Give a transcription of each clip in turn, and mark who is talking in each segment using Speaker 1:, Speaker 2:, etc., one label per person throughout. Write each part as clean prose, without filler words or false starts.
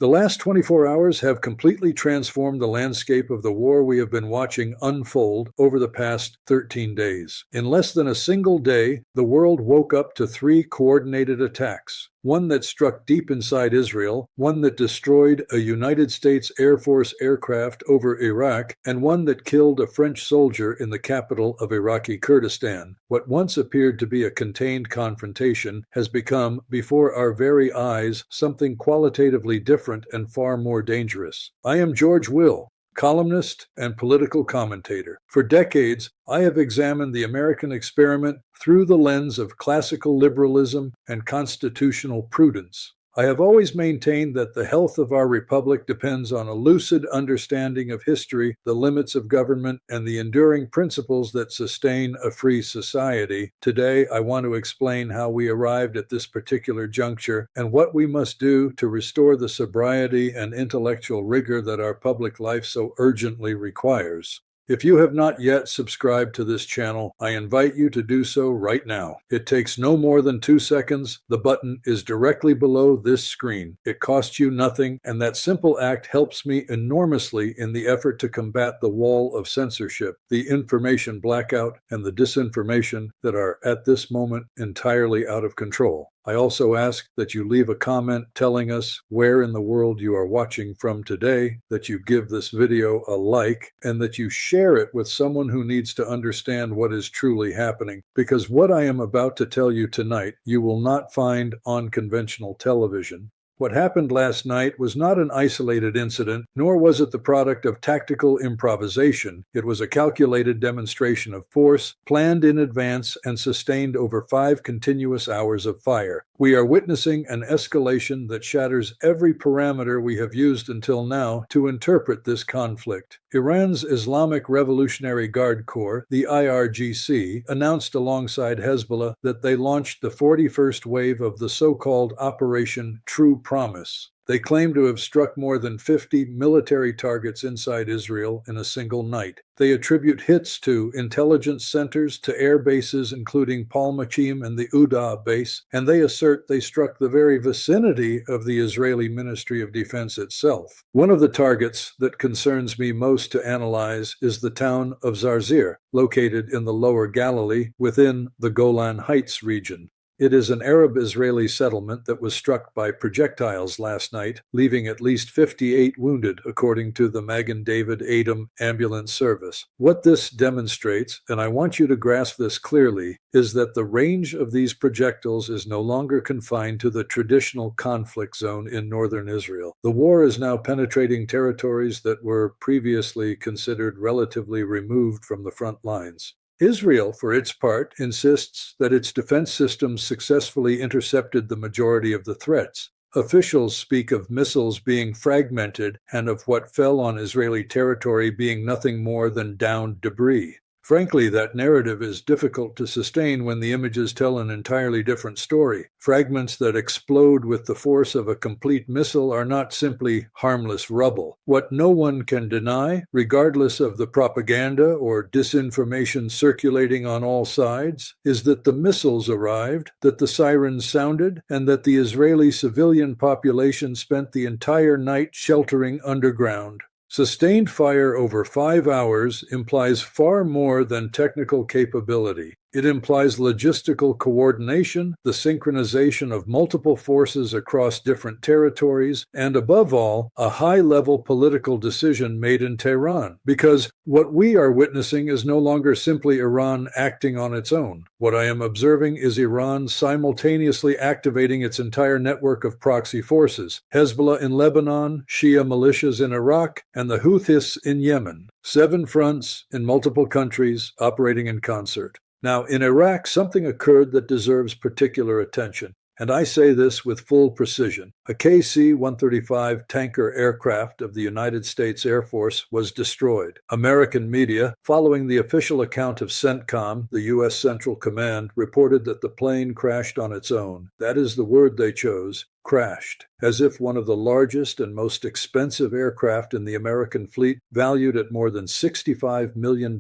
Speaker 1: The last 24 hours have completely transformed the landscape of the war we have been watching unfold over the past 13 days. In less than a single day, the world woke up to 3 coordinated attacks. One that struck deep inside Israel, one that destroyed a United States Air Force aircraft over Iraq, and one that killed a French soldier in the capital of Iraqi Kurdistan. What once appeared to be a contained confrontation has become, before our very eyes, something qualitatively different and far more dangerous. I am George Will, columnist and political commentator. For decades, I have examined the American experiment through the lens of classical liberalism and constitutional prudence. I have always maintained that the health of our republic depends on a lucid understanding of history, the limits of government, and the enduring principles that sustain a free society. Today, I want to explain how we arrived at this particular juncture and what we must do to restore the sobriety and intellectual rigor that our public life so urgently requires. If you have not yet subscribed to this channel, I invite you to do so right now. It takes no more than 2 seconds. The button is directly below this screen. It costs you nothing, and that simple act helps me enormously in the effort to combat the wall of censorship, the information blackout, and the disinformation that are at this moment entirely out of control. I also ask that you leave a comment telling us where in the world you are watching from today, that you give this video a like, and that you share it with someone who needs to understand what is truly happening. Because what I am about to tell you tonight, you will not find on conventional television. What happened last night was not an isolated incident, nor was it the product of tactical improvisation. It was a calculated demonstration of force, planned in advance and sustained over 5 continuous hours of fire. We are witnessing an escalation that shatters every parameter we have used until now to interpret this conflict. Iran's Islamic Revolutionary Guard Corps, the IRGC, announced alongside Hezbollah that they launched the 41st wave of the so-called Operation True Promise. They claim to have struck more than 50 military targets inside Israel in a single night. They attribute hits to intelligence centers, to air bases including Palmachim and the Uda base, and they assert they struck the very vicinity of the Israeli Ministry of Defense itself. One of the targets that concerns me most to analyze is the town of Zarzir, located in the Lower Galilee within the Golan Heights region. It is an Arab-Israeli settlement that was struck by projectiles last night, leaving at least 58 wounded, according to the Magen David Adom ambulance service. What this demonstrates, and I want you to grasp this clearly, is that the range of these projectiles is no longer confined to the traditional conflict zone in northern Israel. The war is now penetrating territories that were previously considered relatively removed from the front lines. Israel, for its part, insists that its defense systems successfully intercepted the majority of the threats. Officials speak of missiles being fragmented and of what fell on Israeli territory being nothing more than downed debris. Frankly, that narrative is difficult to sustain when the images tell an entirely different story. Fragments that explode with the force of a complete missile are not simply harmless rubble. What no one can deny, regardless of the propaganda or disinformation circulating on all sides, is that the missiles arrived, that the sirens sounded, and that the Israeli civilian population spent the entire night sheltering underground. Sustained fire over 5 hours implies far more than technical capability. It implies logistical coordination, the synchronization of multiple forces across different territories, and above all, a high-level political decision made in Tehran. Because what we are witnessing is no longer simply Iran acting on its own. What I am observing is Iran simultaneously activating its entire network of proxy forces: Hezbollah in Lebanon, Shia militias in Iraq, and the Houthis in Yemen. 7 fronts in multiple countries operating in concert. Now, in Iraq, something occurred that deserves particular attention, and I say this with full precision. A KC-135 tanker aircraft of the United States Air Force was destroyed. American media, following the official account of CENTCOM, the U.S. Central Command, reported that the plane crashed on its own. That is the word they chose. Crashed, as if one of the largest and most expensive aircraft in the American fleet, valued at more than $65 million,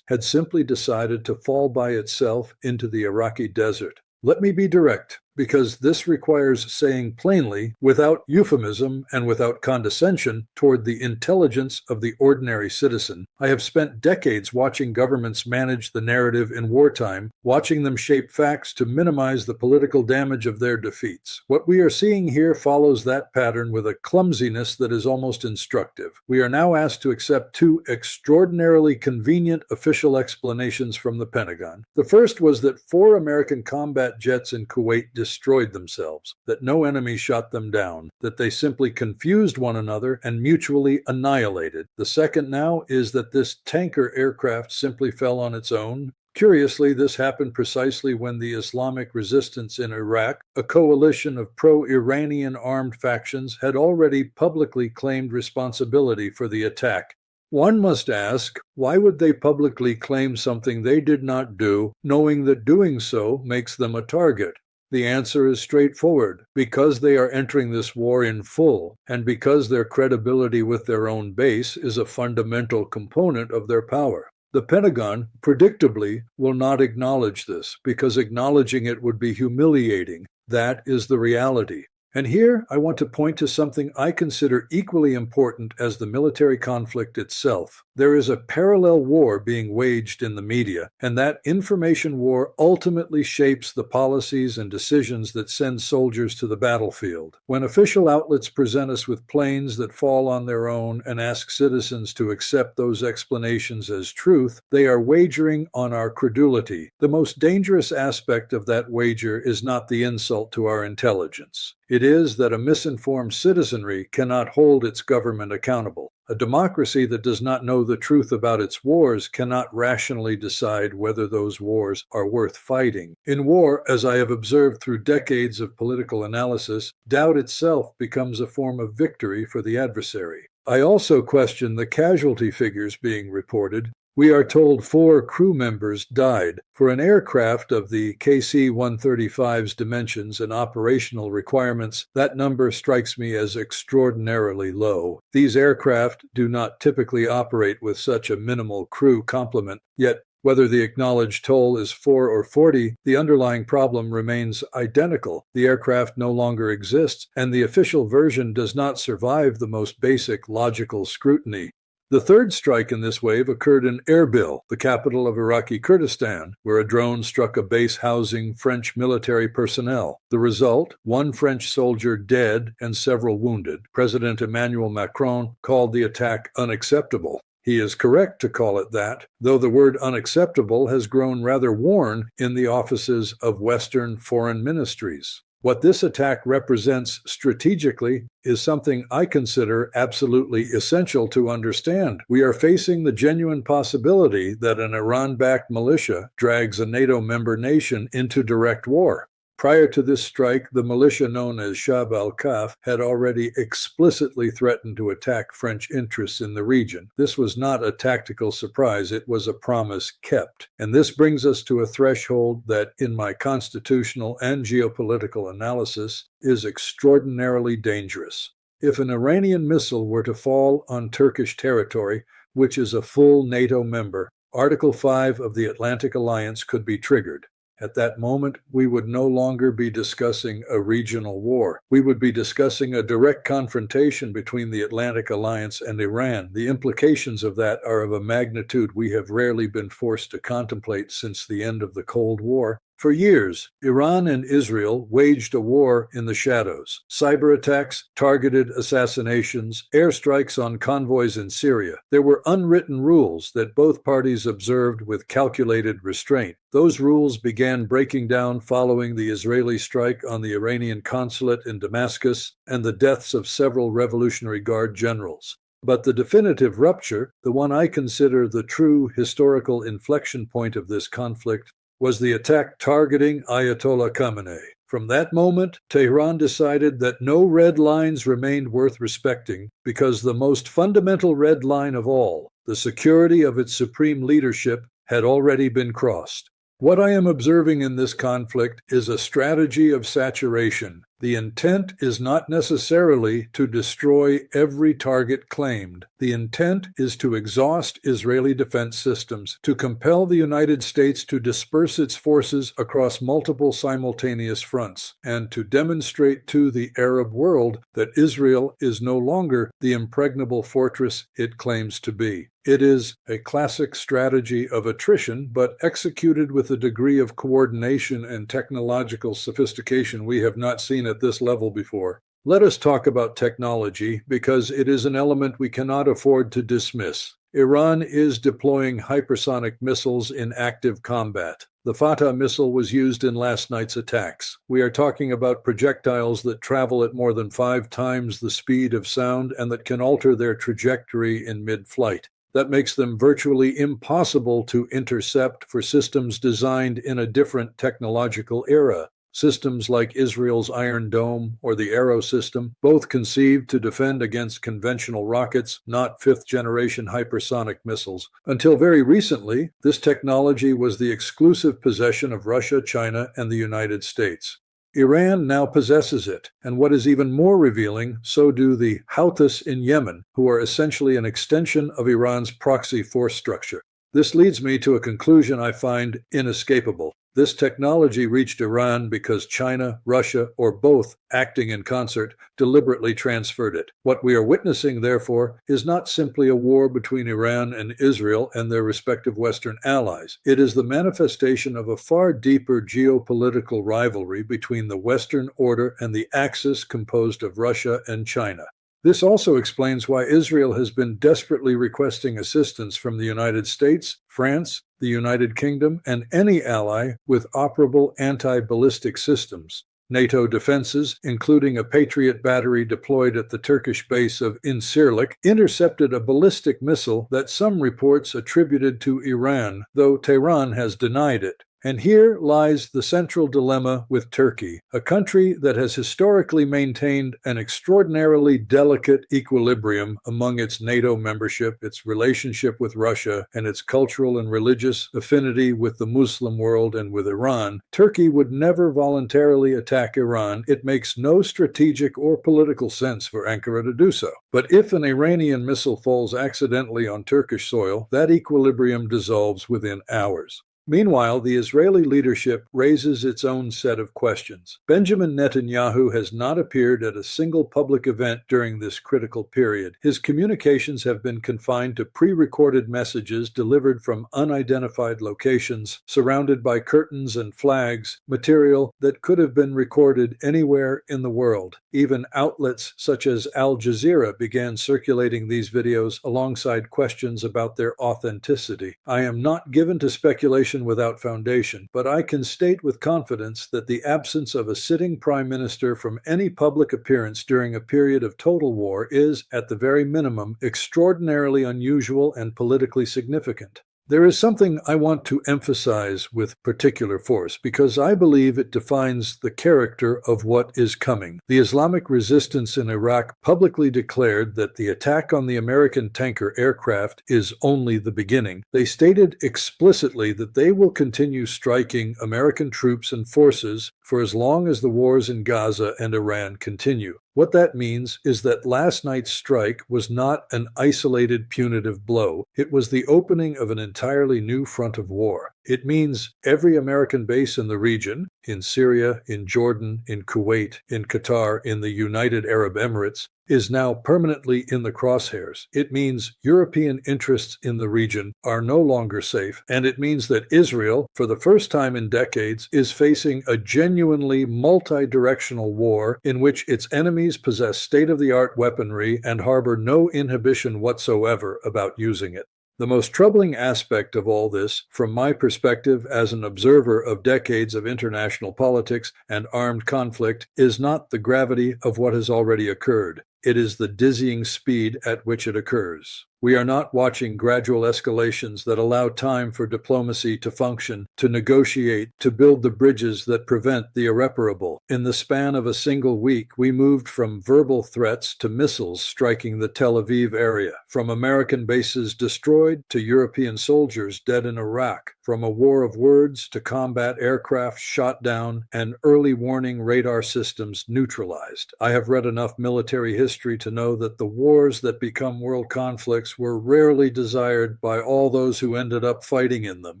Speaker 1: had simply decided to fall by itself into the Iraqi desert. Let me be direct. because this requires saying plainly, without euphemism and without condescension, toward the intelligence of the ordinary citizen. I have spent decades watching governments manage the narrative in wartime, watching them shape facts to minimize the political damage of their defeats. What we are seeing here follows that pattern with a clumsiness that is almost instructive. We are now asked to accept two extraordinarily convenient official explanations from the Pentagon. The first was that 4 American combat jets in Kuwait destroyed themselves, that no enemy shot them down, that they simply confused one another and mutually annihilated. The second now is that this tanker aircraft simply fell on its own. Curiously, this happened precisely when the Islamic resistance in Iraq, a coalition of pro-Iranian armed factions, had already publicly claimed responsibility for the attack. One must ask, why would they publicly claim something they did not do, knowing that doing so makes them a target? The answer is straightforward: because they are entering this war in full, and because their credibility with their own base is a fundamental component of their power. The Pentagon, predictably, will not acknowledge this, because acknowledging it would be humiliating. That is the reality. And here I want to point to something I consider equally important as the military conflict itself. There is a parallel war being waged in the media, and that information war ultimately shapes the policies and decisions that send soldiers to the battlefield. When official outlets present us with planes that fall on their own and ask citizens to accept those explanations as truth, they are wagering on our credulity. The most dangerous aspect of that wager is not the insult to our intelligence. It is that a misinformed citizenry cannot hold its government accountable. A democracy that does not know the truth about its wars cannot rationally decide whether those wars are worth fighting. In war, as I have observed through decades of political analysis, doubt itself becomes a form of victory for the adversary. I also question the casualty figures being reported. We are told 4 crew members died. For an aircraft of the KC-135's dimensions and operational requirements, that number strikes me as extraordinarily low. These aircraft do not typically operate with such a minimal crew complement, yet whether the acknowledged toll is 4 or 40, the underlying problem remains identical. The aircraft no longer exists, and the official version does not survive the most basic logical scrutiny. The third strike in this wave occurred in Erbil, the capital of Iraqi Kurdistan, where a drone struck a base housing French military personnel. The result, 1 French soldier dead and several wounded. President Emmanuel Macron called the attack unacceptable. He is correct to call it that, though the word unacceptable has grown rather worn in the offices of Western foreign ministries. What this attack represents strategically is something I consider absolutely essential to understand. We are facing the genuine possibility that an Iran-backed militia drags a NATO member nation into direct war. Prior to this strike, the militia known as Shab al-Kaf had already explicitly threatened to attack French interests in the region. This was not a tactical surprise, it was a promise kept. And this brings us to a threshold that, in my constitutional and geopolitical analysis, is extraordinarily dangerous. If an Iranian missile were to fall on Turkish territory, which is a full NATO member, Article 5 of the Atlantic Alliance could be triggered. At that moment, we would no longer be discussing a regional war. We would be discussing a direct confrontation between the Atlantic Alliance and Iran. The implications of that are of a magnitude we have rarely been forced to contemplate since the end of the Cold War. For years, Iran and Israel waged a war in the shadows. Cyber attacks, targeted assassinations, airstrikes on convoys in Syria. There were unwritten rules that both parties observed with calculated restraint. Those rules began breaking down following the Israeli strike on the Iranian consulate in Damascus and the deaths of several Revolutionary Guard generals. But the definitive rupture, the one I consider the true historical inflection point of this conflict, was the attack targeting Ayatollah Khamenei. From that moment, Tehran decided that no red lines remained worth respecting because the most fundamental red line of all, the security of its supreme leadership, had already been crossed. What I am observing in this conflict is a strategy of saturation. The intent is not necessarily to destroy every target claimed. The intent is to exhaust Israeli defense systems, to compel the United States to disperse its forces across multiple simultaneous fronts, and to demonstrate to the Arab world that Israel is no longer the impregnable fortress it claims to be. It is a classic strategy of attrition, but executed with a degree of coordination and technological sophistication we have not seen at this level before. Let us talk about technology, because it is an element we cannot afford to dismiss. Iran is deploying hypersonic missiles in active combat. The Fatah missile was used in last night's attacks. We are talking about projectiles that travel at more than 5 times the speed of sound and that can alter their trajectory in mid-flight. That makes them virtually impossible to intercept for systems designed in a different technological era. Systems like Israel's Iron Dome or the Arrow system, both conceived to defend against conventional rockets, not fifth-generation hypersonic missiles. Until very recently, this technology was the exclusive possession of Russia, China, and the United States. Iran now possesses it, and what is even more revealing, so do the Houthis in Yemen, who are essentially an extension of Iran's proxy force structure. This leads me to a conclusion I find inescapable. This technology reached Iran because China, Russia, or both, acting in concert, deliberately transferred it. What we are witnessing, therefore, is not simply a war between Iran and Israel and their respective Western allies. It is the manifestation of a far deeper geopolitical rivalry between the Western order and the axis composed of Russia and China. This also explains why Israel has been desperately requesting assistance from the United States, France, the United Kingdom, and any ally with operable anti-ballistic systems. NATO defenses, including a Patriot battery deployed at the Turkish base of Incirlik, intercepted a ballistic missile that some reports attributed to Iran, though Tehran has denied it. And here lies the central dilemma with Turkey, a country that has historically maintained an extraordinarily delicate equilibrium among its NATO membership, its relationship with Russia, and its cultural and religious affinity with the Muslim world and with Iran. Turkey would never voluntarily attack Iran. It makes no strategic or political sense for Ankara to do so. But if an Iranian missile falls accidentally on Turkish soil, that equilibrium dissolves within hours. Meanwhile, the Israeli leadership raises its own set of questions. Benjamin Netanyahu has not appeared at a single public event during this critical period. His communications have been confined to pre-recorded messages delivered from unidentified locations, surrounded by curtains and flags, material that could have been recorded anywhere in the world. Even outlets such as Al Jazeera began circulating these videos alongside questions about their authenticity. I am not given to speculation without foundation, but I can state with confidence that the absence of a sitting prime minister from any public appearance during a period of total war is, at the very minimum, extraordinarily unusual and politically significant. There is something I want to emphasize with particular force, because I believe it defines the character of what is coming. The Islamic resistance in Iraq publicly declared that the attack on the American tanker aircraft is only the beginning. They stated explicitly that they will continue striking American troops and forces for as long as the wars in Gaza and Iran continue. What that means is that last night's strike was not an isolated punitive blow. It was the opening of an entirely new front of war. It means every American base in the region, in Syria, in Jordan, in Kuwait, in Qatar, in the United Arab Emirates, is now permanently in the crosshairs. It means European interests in the region are no longer safe, and it means that Israel, for the first time in decades, is facing a genuinely multi-directional war in which its enemies possess state-of-the-art weaponry and harbor no inhibition whatsoever about using it. The most troubling aspect of all this, from my perspective as an observer of decades of international politics and armed conflict, is not the gravity of what has already occurred. It is the dizzying speed at which it occurs. We are not watching gradual escalations that allow time for diplomacy to function, to negotiate, to build the bridges that prevent the irreparable. In the span of a single week, we moved from verbal threats to missiles striking the Tel Aviv area, from American bases destroyed to European soldiers dead in Iraq, from a war of words to combat aircraft shot down and early warning radar systems neutralized. I have read enough military history to know that the wars that become world conflicts were rarely desired by all those who ended up fighting in them.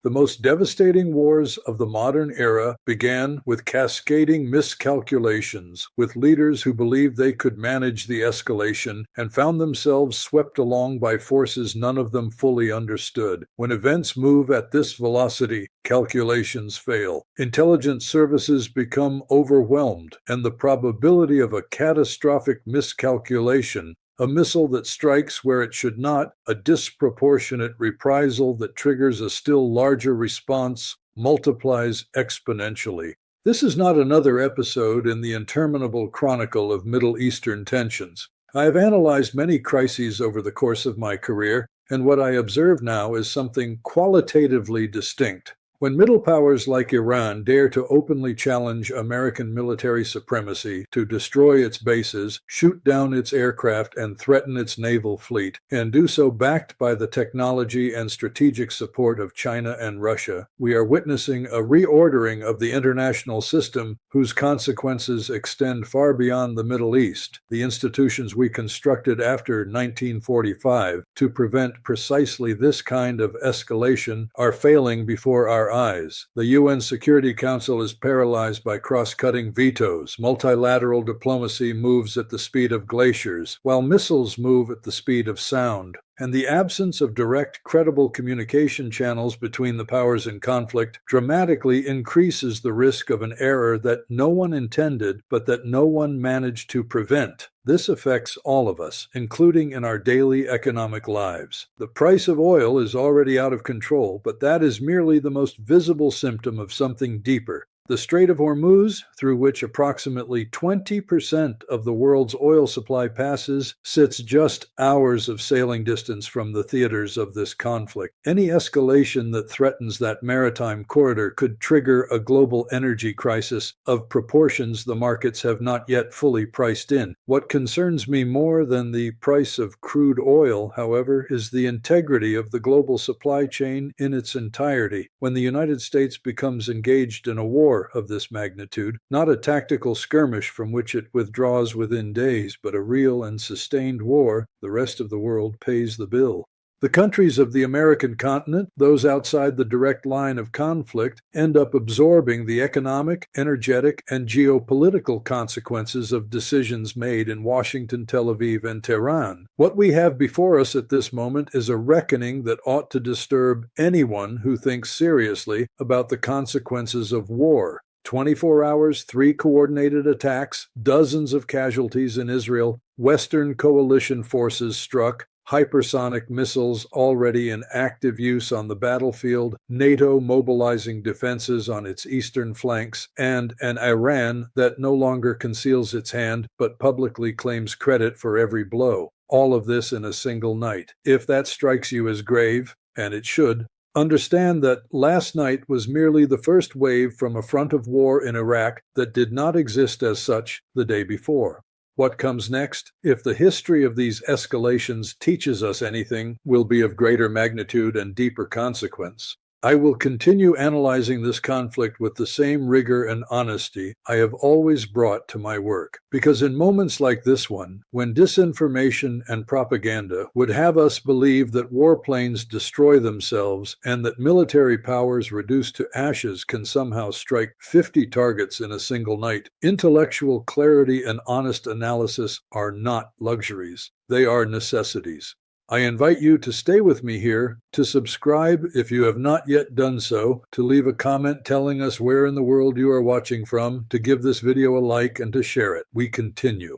Speaker 1: The most devastating wars of the modern era began with cascading miscalculations, with leaders who believed they could manage the escalation and found themselves swept along by forces none of them fully understood. When events move at this velocity, calculations fail. Intelligence services become overwhelmed, and the probability of a catastrophic miscalculation, a missile that strikes where it should not, a disproportionate reprisal that triggers a still larger response, multiplies exponentially. This is not another episode in the interminable chronicle of Middle Eastern tensions. I have analyzed many crises over the course of my career, and what I observe now is something qualitatively distinct. When middle powers like Iran dare to openly challenge American military supremacy, to destroy its bases, shoot down its aircraft, and threaten its naval fleet, and do so backed by the technology and strategic support of China and Russia, we are witnessing a reordering of the international system whose consequences extend far beyond the Middle East. The institutions we constructed after 1945 to prevent precisely this kind of escalation are failing before our eyes. The UN Security Council is paralyzed by cross-cutting vetoes. Multilateral diplomacy moves at the speed of glaciers, while missiles move at the speed of sound. And the absence of direct, credible communication channels between the powers in conflict dramatically increases the risk of an error that no one intended, but that no one managed to prevent. This affects all of us, including in our daily economic lives. The price of oil is already out of control, but that is merely the most visible symptom of something deeper. The Strait of Hormuz, through which approximately 20% of the world's oil supply passes, sits just hours of sailing distance from the theaters of this conflict. Any escalation that threatens that maritime corridor could trigger a global energy crisis of proportions the markets have not yet fully priced in. What concerns me more than the price of crude oil, however, is the integrity of the global supply chain in its entirety. When the United States becomes engaged in a war of this magnitude, not a tactical skirmish from which it withdraws within days, but a real and sustained war, the rest of the world pays the bill. The countries of the American continent, those outside the direct line of conflict, end up absorbing the economic, energetic, and geopolitical consequences of decisions made in Washington, Tel Aviv, and Tehran. What we have before us at this moment is a reckoning that ought to disturb anyone who thinks seriously about the consequences of war. 24 hours, 3 coordinated attacks, dozens of casualties in Israel, Western coalition forces struck, hypersonic missiles already in active use on the battlefield, NATO mobilizing defenses on its eastern flanks, and an Iran that no longer conceals its hand but publicly claims credit for every blow. All of this in a single night. If that strikes you as grave, and it should, understand that last night was merely the first wave from a front of war in Iraq that did not exist as such the day before. What comes next, if the history of these escalations teaches us anything, will be of greater magnitude and deeper consequence. I will continue analyzing this conflict with the same rigor and honesty I have always brought to my work, because in moments like this one, when disinformation and propaganda would have us believe that warplanes destroy themselves and that military powers reduced to ashes can somehow strike 50 targets in a single night, intellectual clarity and honest analysis are not luxuries. They are necessities. I invite you to stay with me here, to subscribe if you have not yet done so, to leave a comment telling us where in the world you are watching from, to give this video a like, and to share it. We continue.